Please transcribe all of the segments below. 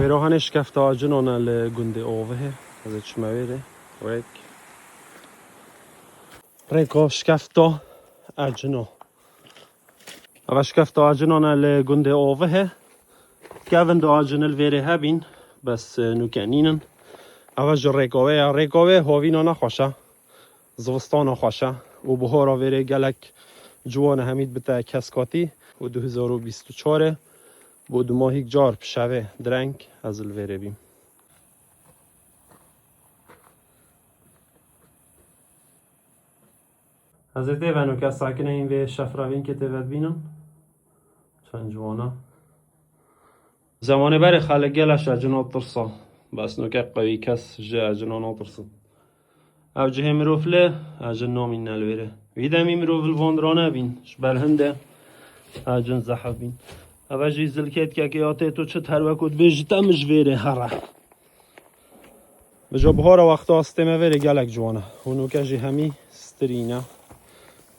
ويروهن شكفتا جنا الجندي اڤهي از چمويره ريكو شكفتا جنا اما شكفتا جنا الجندي اڤهي كافن دو جن الفيري هابين بس نوكانينن اواج ريكوه هوينا نخوشه زوستان خوشه و بهارا ویره گلک جوان همید بتا کسکاتی و 2024 بود ماهی جار پشوه درنگ از الویره بیم از تیوانو که ساکنه این وی شفراوین که تیوت بینم چند جوانا زمانه بر خلق گلش اجنات ترسا بس نو که قوی کس جه اجنانا ترسا او جه مروفله اجن نامین نلویره ویدمی مروفل واندرانه بین شبال هنده اجن زحف بین او جه زلکت که آته تو چه تروکود بجتا مجویره هره بجا بهارا وقت آستمه ویره گلک جوانه اونو که جه همی سترینه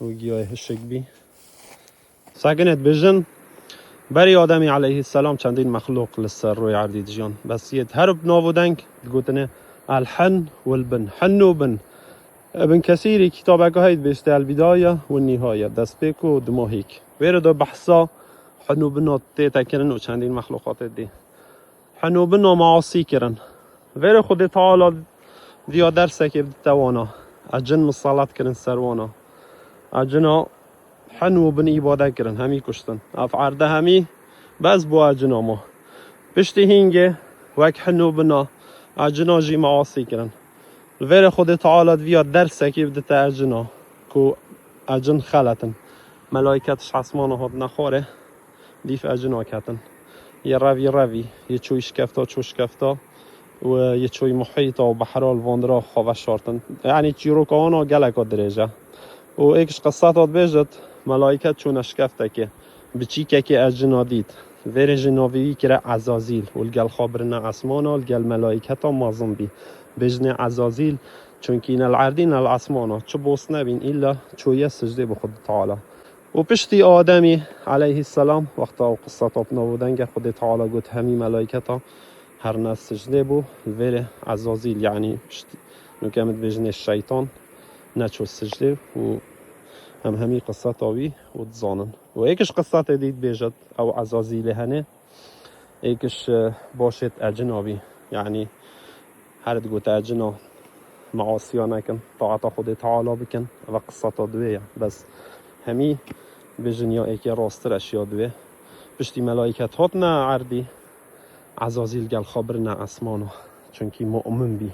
و گیاه هشک بی ساکنت بجن بری آدمی علیه السلام چندین مخلوق لسر روی عردی جیان بس یه هرب ناودنگ گوتنه الحن والبن حن و بن ابن كثير كتابك هاي بيشتغل البداية والنهاية دست بيكو دماهيك ويرو دو بحثا حنو بنا تيتا كرن و چندين مخلوقات دي حنو بنا معاصي كرن ويرو خود تعالى ديا درسك بدتوانا اجن مصالات كرن سروانا اجنا حنو بن عبادة كرن همي كشتن اف عرده همي بس بو اجنا ما بشتي هنگه وك حنو بنا اجنا جي معاصي كرن الویر خود تعالی ویا درس کی بده تا اجنا کو اجن خلتن ملائکتش عصمانه هاد نخوره دیف اجنا کتن یه روی یه چوی شکفتا و یه چوی محیطا و بحرال واندرا خواه شارتن یعنی چیروکانا گلکا درجه و ایکش قصت هاد بیجد ملائکت چون شکفته که بچی که اجنا دید ویر جناوی که عزازیل و الگل خابرنا عصمانا الگل ملائکتا مازم بی بجن عزازیل چون که این العردین العصمانا چه بوس نبین ایلا چویه سجده بخود تعالی و پشتی آدمی علیه السلام وقتا و قصت آب نبودنگ خود تعالی گوت همی ملائکتا هر ناس سجده بو ویر عزازیل یعنی پشتی نکمت بجن الشیطان نچو سجده و همی قصت آوی و تزانن و ایکش قصت دید بیجد او عزازیل هنه ایکش باشد اجنابی یعنی هر گوت اجنا معاصیا نکن طاعت خود تعالی بکن و قصت دویه بس همی بجن یا ایکی راستر اشیا دویه پشتی ملائکت هات نه عردی عزازیل گل خبر نه اسمانا چونکی مؤمن بی